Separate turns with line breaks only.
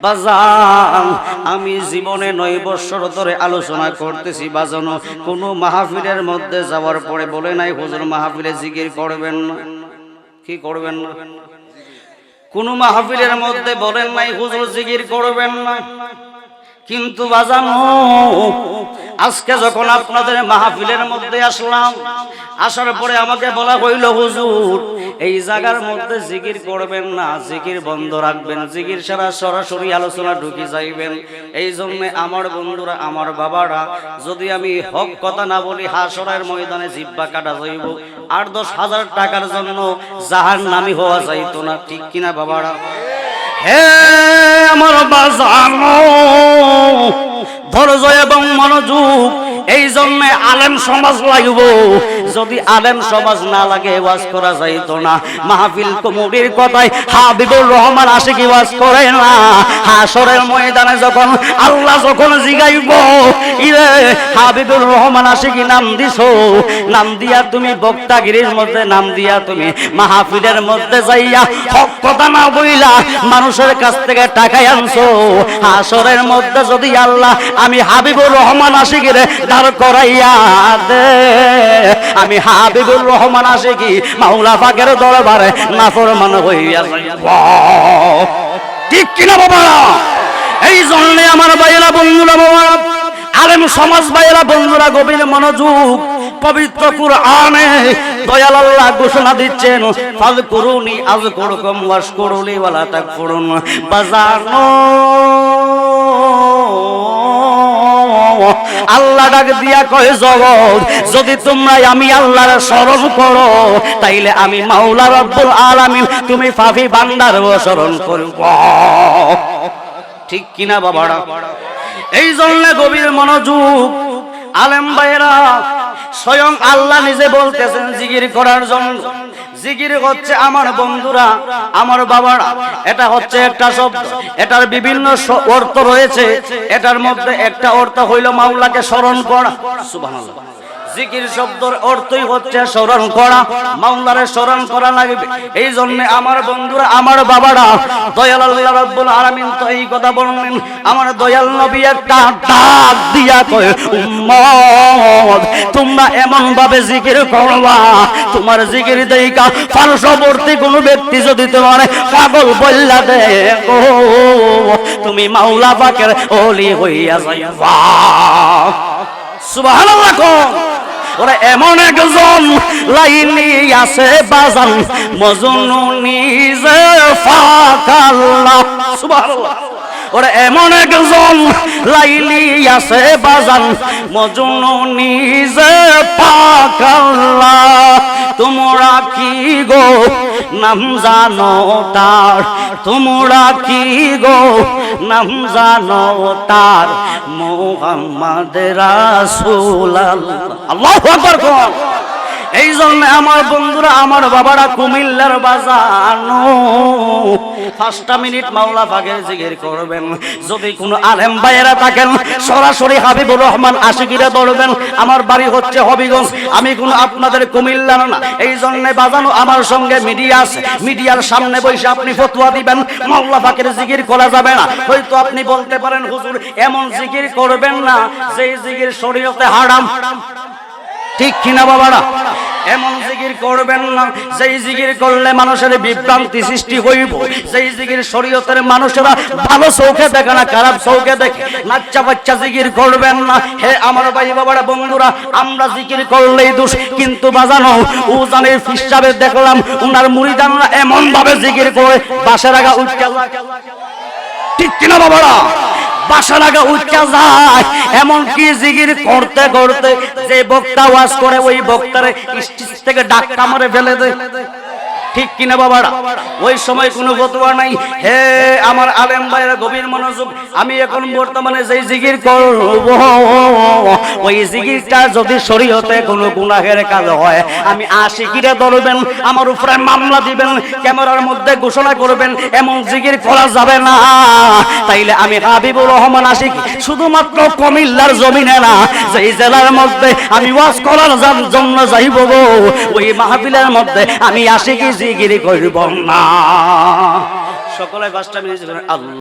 বাজান আমি জীবনে 9 বছর ধরে আলোচনা করতেছি বাজানো কোন মাহফিলের মধ্যে যাওয়ার পরে বলে নাই হুজুর মাহফিলে জিকির করবেন না। কি করবেন না? কোন মাহফিলের মধ্যে বলেন নাই হুজুর জিকির করবেন না। কিন্তু বাজানো আজকে যখন আপনাদের মাহফিলের মধ্যে আসলাম, আসার পরে আমাকে বলা হইল হুজুর এই জায়গার মধ্যে জিকির করবেন না, জিকির বন্ধ রাখবেন, জিকির ছাড়া সরাসরি আলোচনা ঢুকে যাইবেন। এই জন্য আমার বন্ধুরা, আমার বাবারা, যদি আমি হক কথা না বলি হাসরের ময়দানে জিহ্বা কাটা যাইব, 8-10 হাজার টাকার জন্য জাহান্নামী হওয়া যাইতো না। ঠিক কিনা বাবারা? হে আমার বাজানো, ধৈর্য এবং মনোযোগ, এই জন্য আলেম সমাজ লাগব। যদি আলেম সমাজ না লাগে ওয়াজ করা যাইতো না। মাহফিল কমিটির কথায় হাবিবুর রহমান আশিকি ওয়াজ করে না। হাসরের ময়দানে যখন আল্লাহ যখন জিগাইব, ইরে হাবিবুর রহমান আশিকি নাম দিছো, নাম দিয়া তুমি বক্তাগিরির মধ্যে নাম দিয়া তুমি মাহফিলের মধ্যে যাইয়া হক কথা না বইলা মানুষের কাছ থেকে টাকা আনছো, হাসরের মধ্যে যদি আল্লাহ আমি হাবিবুর রহমান আশিকিরে দাঁড় করাইয়া দে, আমি হাবিবুর রহমান আশিকি মাওলা পাকের দরবারে নাফরমান হইয়া যাইব। ঠিক কিনা বাবা? এই জন্য আমার ভাইয়েরা, বন্ধুরা, বাবা আলেম সমাজ ভাইয়েরা, বন্ধুরা, গভীর মনোযোগ। পবিত্র কুরআনে দয়াল আল্লাহ ঘোষণা দিচ্ছেন, ফাযকুরুনি আযকুরকুম ওয়াশকুরুলি ওয়ালা তাকফুরুন। বাজানো আল্লাহ ডাক দিয়া কয়, জগৎ যদি তোমরা আমি আল্লাহর স্মরণ করো, তাইলে আমি মাওলা রব্বুল আলামিন তুমি পাপী বান্দারও স্মরণ করব। ঠিক কিনা বাবারা? এই জন্য গভীর মনোযোগ আলেম ভাইরা, স্বয়ং আল্লাহ নিজে বলতেছেন জিকির করার জন্য। জিকির হচ্ছে আমার বন্ধুরা, আমার বাবারা, এটা হচ্ছে একটা শব্দ, এটার বিভিন্ন অর্থ রয়েছে। এটার মধ্যে একটা অর্থ হইল মাওলাকে স্মরণ করা। সুবহানাল্লাহ। জিকির শব্দের অর্থই হচ্ছে স্মরণ করা, মাওলারে স্মরণ করা লাগবে। এই জন্য আমার বন্ধুরা, আমার বাবারা, দয়াল আল্লাহ রাব্বুল আলামিন তো এই কথা বললেন। আমার দয়াল নবী একটা ডাক দিয়া কয়, উম্মত তোমরা এমন ভাবে জিকির করবা, তোমার জিকির দেইকা পার্শ্ববর্তী কোনো ব্যক্তি যদি তোমার পাগল বললা দে, ও তুমি মাওলা পাকের ওলি হইয়া যাইবা। সুবহানাল্লাহ। ওরা এমন একজন লাইনি আছে বাজান, মজনু নিজে ফাকাল্লাহ। সুবহানাল্লাহ। ওরা এমন একজন লাইলি আছে বাজান, মজনু নিজে ফাকাল্লাহ। তোমরা কি গো নাম জানো তার, তোমরা কি গো নাম জানো তার, মুহাম্মদ রাসূলুল্লাহ। আল্লাহু আকবার। এই জন্য আমার বন্ধুরা, আমার বাবারা, কুমিল্লার বাজানো 5টা মিনিট মাওলা পাকের জিকির করবেন। যদি কোনো আলেম ভাইয়েরা থাকেন সরাসরি হাবিবুর রহমান আশিকিরে ধরবেন। আমার বাড়ি হচ্ছে হবিগঞ্জ, আমি কোনো আপনাদের কুমিল্লার না। এই জন্য বাজানো আমার সঙ্গে মিডিয়া আছে, মিডিয়ার সামনে বসে আপনি ফতোয়া দিবেন মাওলা পাকের জিকির করা যাবে না। হয়তো আপনি বলতে পারেন হুজুর এমন জিকির করবেন না যেই জিকির শরীয়তে হারাম। ঠিক কিনা বাবারা? এমন জিকির করবেন না যেই জিকির করলে মানুষের বিভ্রান্তি সৃষ্টি হইব, যেই জিকির শরীয়তের মানুষেরা ভালো চোখে দেখে না, খারাপ চোখে দেখে। নাচ্চা বাচ্চা জিকির করবেন না। হে আমার ভাই বাবারা, বন্ধুরা, আমরা জিকির করলেই দোষ, কিন্তু বাজানো উজানের হিসাবে দেখলাম উনার মুরিদানরা এমন ভাবে জিকির করে বাসের আগা উঠতে। ঠিক কিনা বাবারা? বাসার আগে উঠা যায়। এমন কি জিকির করতে করতে যে বক্তা ওয়াজ করে ওই বক্তারে স্টেজ থেকে ডাক্কা মারে ফেলে দেয়। ঠিক কিনা বাবারা? ওই সময় কোনো ফতোয়া নাই। হে আমার আলেম ভাইরা, গভীর মনোযোগ। আমি এখন বর্তমানে যেই জিকির করব, ওই জিকিরটা যদি শরীয়তে কোনো গুনাহের কাজ হয়, আমি আশিকিরে ধরবেন, আমার উপরে মামলা দিবেন, ক্যামেরার মধ্যে ঘোষণা করবেন এমন জিকির করা যাবে না। তাইলে আমি হাবিবুর রহমান আশিকি শুধুমাত্র কুমিল্লার জমিনে না, যেই জেলার মধ্যে আমি ওয়াজ করার জন্য যাইব গো, ওই মাহফিলের মধ্যে আমি আশিকি জিকির করব না। সকলে 5টা মিনিট আল্লাহ